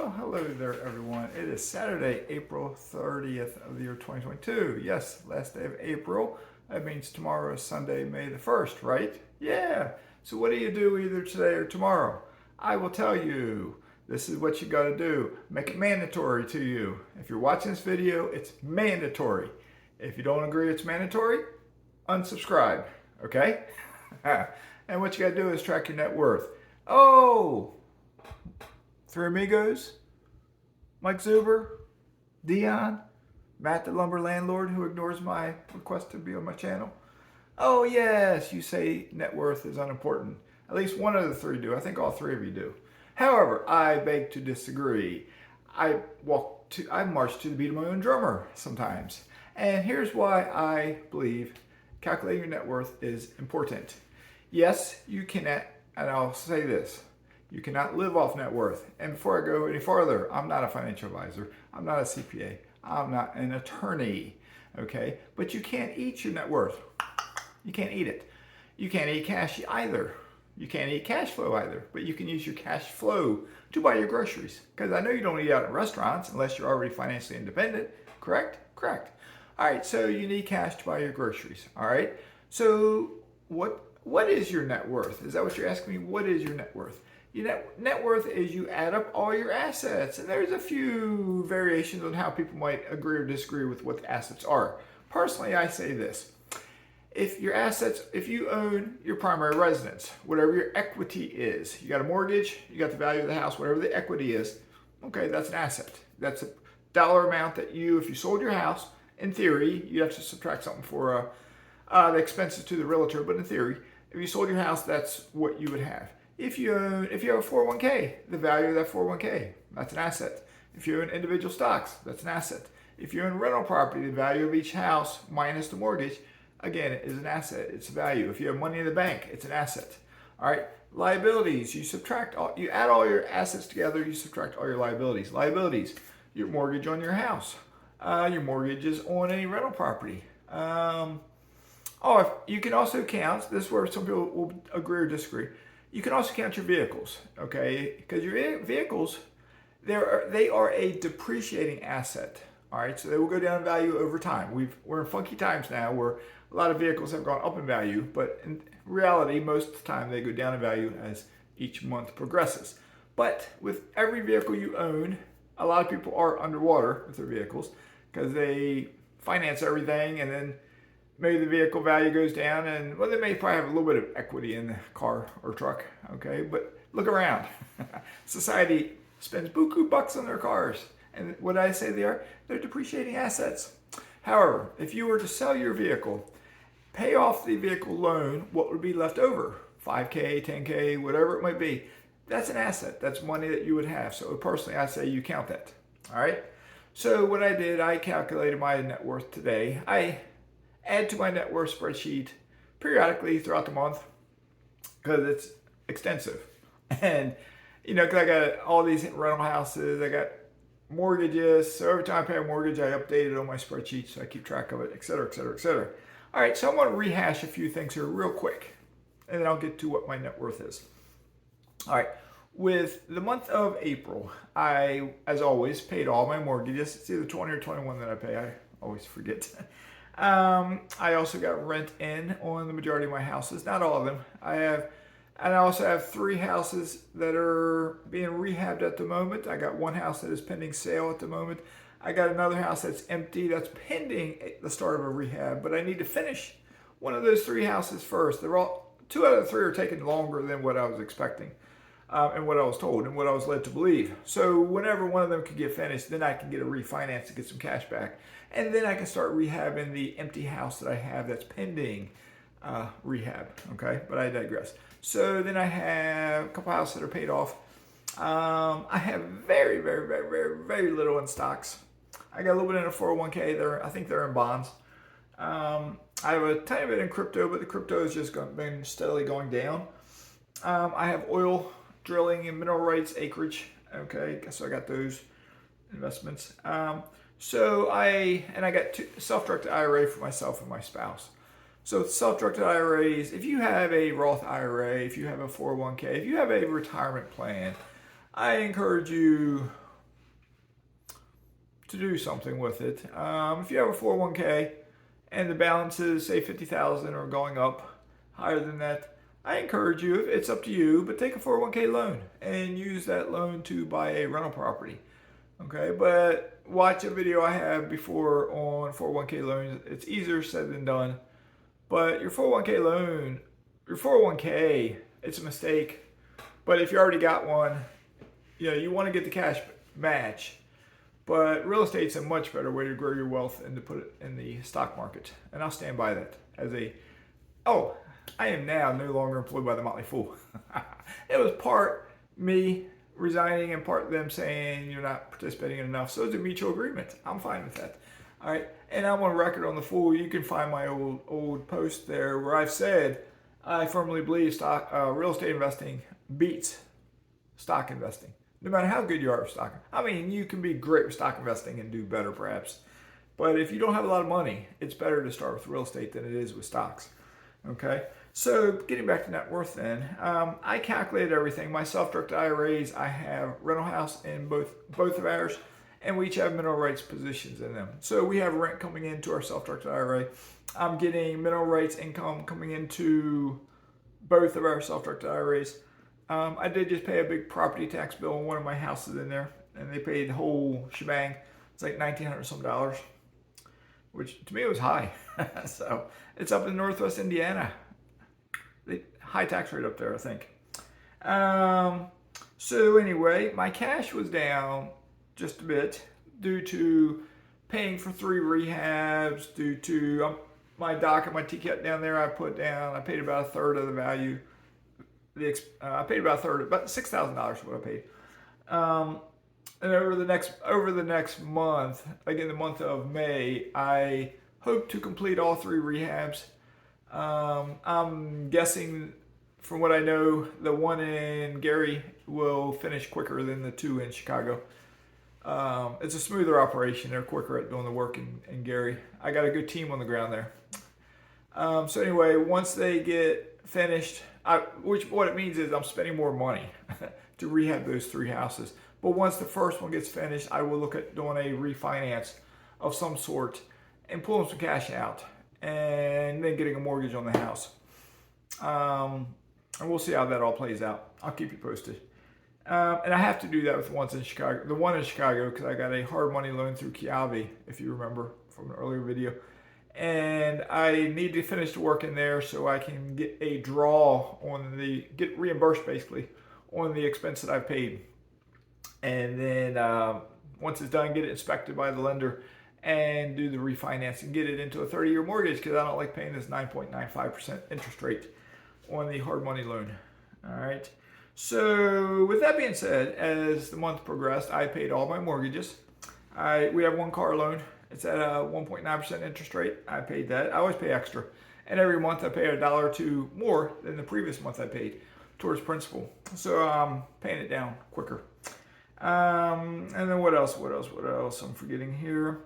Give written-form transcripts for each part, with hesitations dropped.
Well, hello there, everyone. It is Saturday, April 30th of the year 2022. Yes, last day of April. That means tomorrow is Sunday, May the 1st, right? Yeah. So what do you do either today or tomorrow? I will tell you. This is what you got to do. Make it mandatory to you. If you're watching this video, it's mandatory. If you don't agree it's mandatory, unsubscribe, okay? And what you got to do is track your net worth. Oh! Three amigos, Mud Wtr, Dion, Matt the lumber landlord who ignores my request to be on my channel. Oh yes, you say net worth is unimportant. At least one of the three do. I think all three of you do. However, I beg to disagree. I march to the beat of my own drummer sometimes. And here's why I believe calculating your net worth is important. Yes, you cannot, and I'll say this, you cannot live off net worth. And before I go any farther, I'm not a financial advisor. I'm not a CPA. I'm not an attorney. Okay? But you can't eat your net worth. You can't eat it. You can't eat cash either. You can't eat cash flow either. But you can use your cash flow to buy your groceries. Because I know you don't eat out at restaurants unless you're already financially independent. Correct? Correct. All right. So you need cash to buy your groceries. All right. So what is your net worth? Is that what you're asking me? What is your net worth? Your net worth is you add up all your assets, and there's a few variations on how people might agree or disagree with what the assets are. Personally, I say this. If you own your primary residence, whatever your equity is, you got a mortgage, you got the value of the house, whatever the equity is, okay, that's an asset. That's a dollar amount that if you sold your house, in theory, you have to subtract something for the expenses to the realtor, but in theory, if you sold your house, that's what you would have. If you have a 401k, the value of that 401k, that's an asset. If you own individual stocks, that's an asset. If you own rental property, the value of each house minus the mortgage, again, is an asset. It's a value. If you have money in the bank, it's an asset. All right. Liabilities, you add all your assets together, you subtract all your liabilities. Liabilities, your mortgage on your house, your mortgages on any rental property. You can also count, this is where some people will agree or disagree. You can also count your vehicles, okay? Because your vehicles, they are a depreciating asset, all right? So they will go down in value over time. We're in funky times now where a lot of vehicles have gone up in value, but in reality, most of the time they go down in value as each month progresses. But with every vehicle you own, a lot of people are underwater with their vehicles because they finance everything, and then maybe the vehicle value goes down, and well, they may probably have a little bit of equity in the car or truck, okay? But look around. Society spends buku bucks on their cars. And what I say they're depreciating assets. However, if you were to sell your vehicle, pay off the vehicle loan, what would be left over? 5K, 10K, whatever it might be. That's an asset. That's money that you would have. So personally, I say you count that, all right? So what I did, I calculated my net worth today. I add to my net worth spreadsheet periodically throughout the month because it's extensive. And, because I got all these rental houses, I got mortgages. So every time I pay a mortgage, I update it on my spreadsheet so I keep track of it, et cetera, et cetera, et cetera. All right, so I want to rehash a few things here real quick, and then I'll get to what my net worth is. All right, with the month of April, I, as always, paid all my mortgages. It's either 20 or 21 that I pay. I always forget. I also got rent in on the majority of my houses, not all of them. I also have 3 houses that are being rehabbed at the moment. I got one house that is pending sale at the moment. I got another house that's empty that's pending the start of a rehab, but I need to finish one of those 3 houses first. 2 out of the 3 are taking longer than what I was expecting, and what I was told and what I was led to believe. So whenever one of them can get finished, then I can get a refinance to get some cash back. And then I can start rehabbing the empty house that I have that's pending rehab, okay? But I digress. So then I have a couple houses that are paid off. I have very, very, very, very, very little in stocks. I got a little bit in a 401k. I think they're in bonds. I have a tiny bit in crypto, but the crypto has just been steadily going down. I have oil drilling and mineral rights acreage, okay? So I got those investments. I got 2 self-directed IRA for myself and my spouse. So self-directed IRAs, if you have a Roth IRA, if you have a 401k, if you have a retirement plan, I encourage you to do something with it. If you have a 401k and the balances, say 50,000, are going up higher than that, I encourage you, it's up to you, but take a 401k loan and use that loan to buy a rental property. Okay, but watch a video I have before on 401k loans. It's easier said than done. But your 401k loan, your 401k, it's a mistake. But if you already got one, you want to get the cash match. But real estate's a much better way to grow your wealth and to put it in the stock market. And I'll stand by that as I am now no longer employed by the Motley Fool. It was part me resigning and part them saying you're not participating enough. So it's a mutual agreement. I'm fine with that. All right. And I'm on record on the Fool. You can find my old post there where I've said I firmly believe real estate investing beats stock investing. No matter how good you are with stock. I mean, you can be great with stock investing and do better perhaps. But if you don't have a lot of money, it's better to start with real estate than it is with stocks. Okay? So getting back to net worth then, I calculated everything. My self-directed IRAs, I have rental house in both of ours, and we each have mineral rights positions in them. So we have rent coming into our self-directed IRA. I'm getting mineral rights income coming into both of our self-directed IRAs. I did just pay a big property tax bill on one of my houses in there, and they paid the whole shebang. It's like $1,900 some, which to me was high. So it's up in Northwest Indiana. High tax rate up there, I think. So anyway, my cash was down just a bit due to paying for 3 rehabs, due to my dock and my TCAT down there I paid about a third of the value. I paid about a third, about $6,000 what I paid. And over the next month, like in the month of May, I hope to complete all 3 rehabs. I'm guessing, from what I know, the one in Gary will finish quicker than the 2 in Chicago. It's a smoother operation. They're quicker at doing the work in Gary. I got a good team on the ground there. So anyway, once they get finished, what it means is I'm spending more money to rehab those 3 houses. But once the first one gets finished, I will look at doing a refinance of some sort and pulling some cash out and then getting a mortgage on the house. And we'll see how that all plays out. I'll keep you posted. And I have to do that with the one in Chicago, because I got a hard money loan through Kiavi, if you remember from an earlier video. And I need to finish the work in there so I can get a draw get reimbursed basically on the expense that I've paid. And then once it's done, get it inspected by the lender and do the refinance and get it into a 30-year mortgage, because I don't like paying this 9.95% interest rate on the hard money loan. All right. So with that being said, as the month progressed, I paid all my mortgages. We have one car loan. It's at a 1.9% interest rate. I paid that. I always pay extra. And every month I pay $1 or $2 more than the previous month I paid towards principal. So I'm paying it down quicker. And then what else? I'm forgetting here.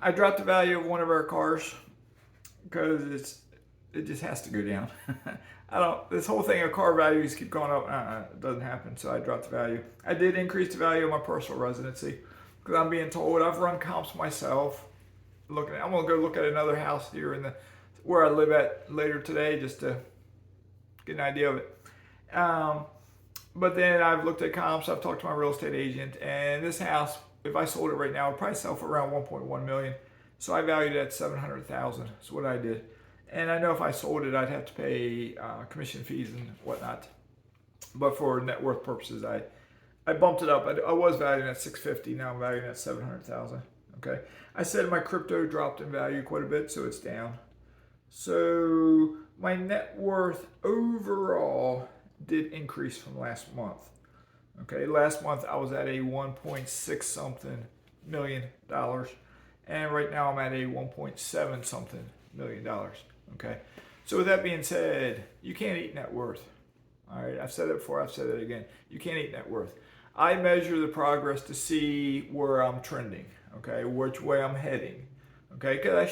I dropped the value of one of our cars because it just has to go down. This whole thing of car values keep going up. It doesn't happen. So I dropped the value. I did increase the value of my personal residency, because I'm being told, I've run comps myself. I'm gonna go look at another house here where I live at later today, just to get an idea of it. But then I've looked at comps. I've talked to my real estate agent, and this house, if I sold it right now, would probably sell for around 1.1 million. So I valued it at 700,000. That's what I did. And I know if I sold it, I'd have to pay commission fees and whatnot. But for net worth purposes, I bumped it up. I was valuing at 650. Now I'm valuing at 700,000. Okay. I said my crypto dropped in value quite a bit, so it's down. So my net worth overall did increase from last month. Okay. Last month I was at a 1.6 something million dollars, and right now I'm at a 1.7 something million dollars. Okay. So with that being said, you can't eat net worth. All right. I've said it before. I've said it again. You can't eat net worth. I measure the progress to see where I'm trending, okay, which way I'm heading, okay, because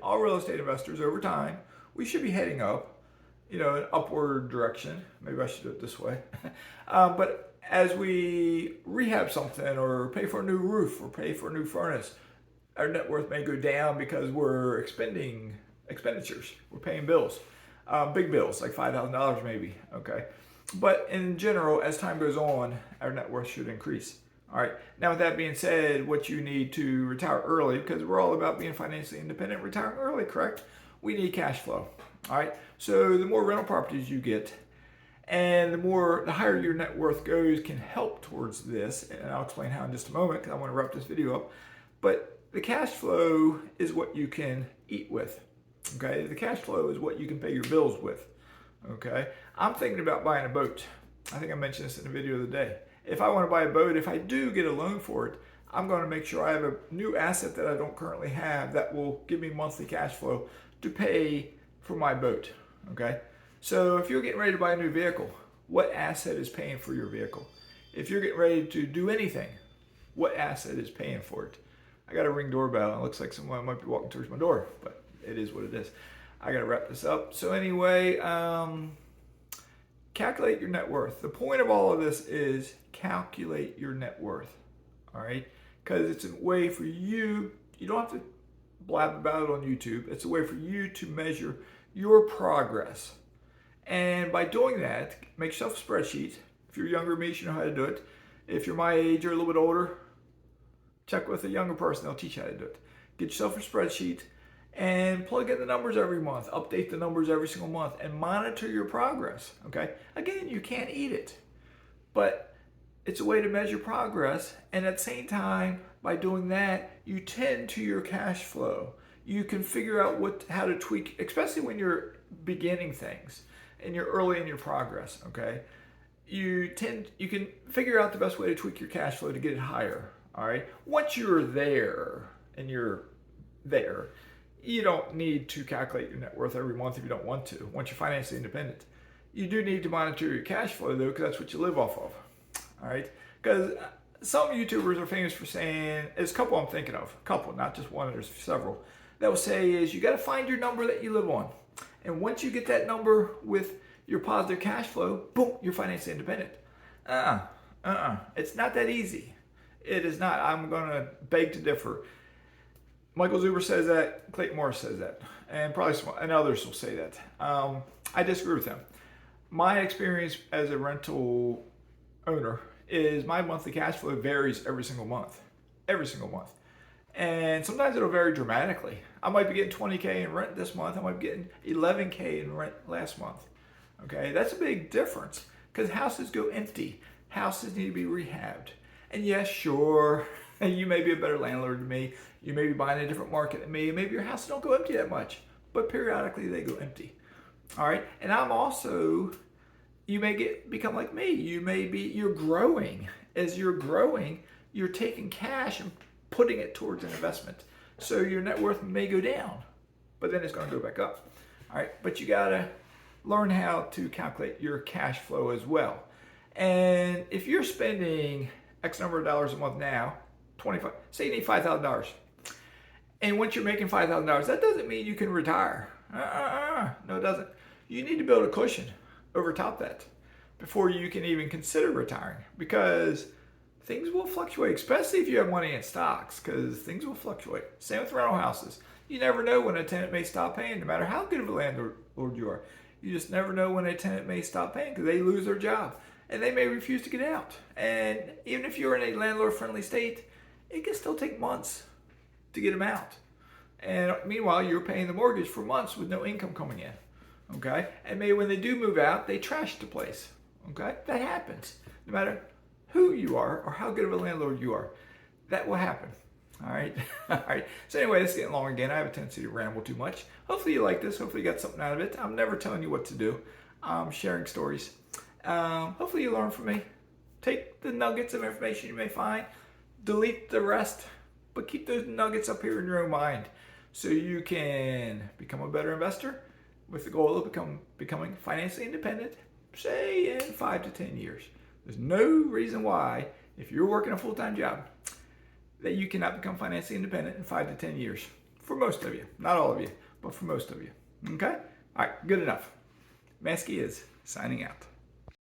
all real estate investors over time, we should be heading up, an upward direction. Maybe I should do it this way. But as we rehab something or pay for a new roof or pay for a new furnace, our net worth may go down because we're expending expenditures. We're paying bills, big bills like $5,000 maybe. Okay, but in general, as time goes on, our net worth should increase. All right. Now, with that being said, what you need to retire early, because we're all about being financially independent, retiring early, correct? We need cash flow. All right. So the more rental properties you get, and the higher your net worth goes, can help towards this. And I'll explain how in just a moment, because I want to wrap this video up. But the cash flow is what you can eat with. Okay. The cash flow is what you can pay your bills with. Okay. I'm thinking about buying a boat. I think I mentioned this in the video of the day. If I want to buy a boat, if I do get a loan for it, I'm going to make sure I have a new asset that I don't currently have that will give me monthly cash flow to pay for my boat. Okay. So if you're getting ready to buy a new vehicle, what asset is paying for your vehicle? If you're getting ready to do anything, what asset is paying for it? I got a Ring doorbell. It looks like someone might be walking towards my door, but it is what it is. I got to wrap this up. So anyway, calculate your net worth. The point of all of this is calculate your net worth. All right? Because it's a way for you don't have to blab about it on YouTube. It's a way for you to measure your progress. And by doing that, make yourself a spreadsheet. If you're younger than me, you know how to do it. If you're my age or a little bit older, check with a younger person. They'll teach you how to do it. Get yourself a spreadsheet and plug in the numbers every month. Update the numbers every single month and monitor your progress. Okay? Again, you can't eat it, but it's a way to measure progress. And at the same time, by doing that, you tend to your cash flow. You can figure out how to tweak, especially when you're beginning things and you're early in your progress. Okay? You can figure out the best way to tweak your cash flow to get it higher. All right? Once you're there and you're there, you don't need to calculate your net worth every month if you don't want to, once you're financially independent. You do need to monitor your cash flow, though, because that's what you live off of. All right? Because some YouTubers are famous for saying, there's a couple I'm thinking of, a couple, not just one, there's several, that will say is you got to find your number that you live on. And once you get that number with your positive cash flow, boom, you're financially independent. It's not that easy. It is not. I'm going to beg to differ. Michael Zuber says that. Clayton Morris says that. And probably and others will say that. I disagree with them. My experience as a rental owner is my monthly cash flow varies every single month. Every single month. And sometimes it'll vary dramatically. I might be getting $20K in rent this month. I might be getting $11K in rent last month. Okay, that's a big difference because houses go empty. Houses need to be rehabbed. And yes, sure, you may be a better landlord than me. You may be buying a different market than me. Maybe your houses don't go empty that much, but periodically they go empty. All right, and I'm also, you may become like me. You're growing. As you're growing, you're taking cash and putting it towards an investment. So your net worth may go down, but then it's going to go back up. All right, but you got to learn how to calculate your cash flow as well. And if you're spending X number of dollars a month now, say you need $5,000. And once you're making $5,000, that doesn't mean you can retire. No, it doesn't. You need to build a cushion over top that before you can even consider retiring, because things will fluctuate, especially if you have money in stocks, because things will fluctuate. Same with rental houses. You never know when a tenant may stop paying, no matter how good of a landlord you are. You just never know when a tenant may stop paying because they lose their job and they may refuse to get out. And even if you're in a landlord-friendly state, it can still take months to get them out. And meanwhile, you're paying the mortgage for months with no income coming in. Okay? And maybe when they do move out, they trash the place. Okay? That happens. No matter who you are or how good of a landlord you are, that will happen. All right? All right. So anyway, this is getting long again. I have a tendency to ramble too much. Hopefully you like this. Hopefully you got something out of it. I'm never telling you what to do. I'm sharing stories. Hopefully you learn from me. Take the nuggets of information you may find, delete the rest, but keep those nuggets up here in your own mind so you can become a better investor with the goal of becoming financially independent, say in 5 to 10 years. There's no reason why, if you're working a full-time job, that you cannot become financially independent in 5 to 10 years. For most of you. Not all of you, but for most of you. Okay? All right, good enough. Mazske is signing out.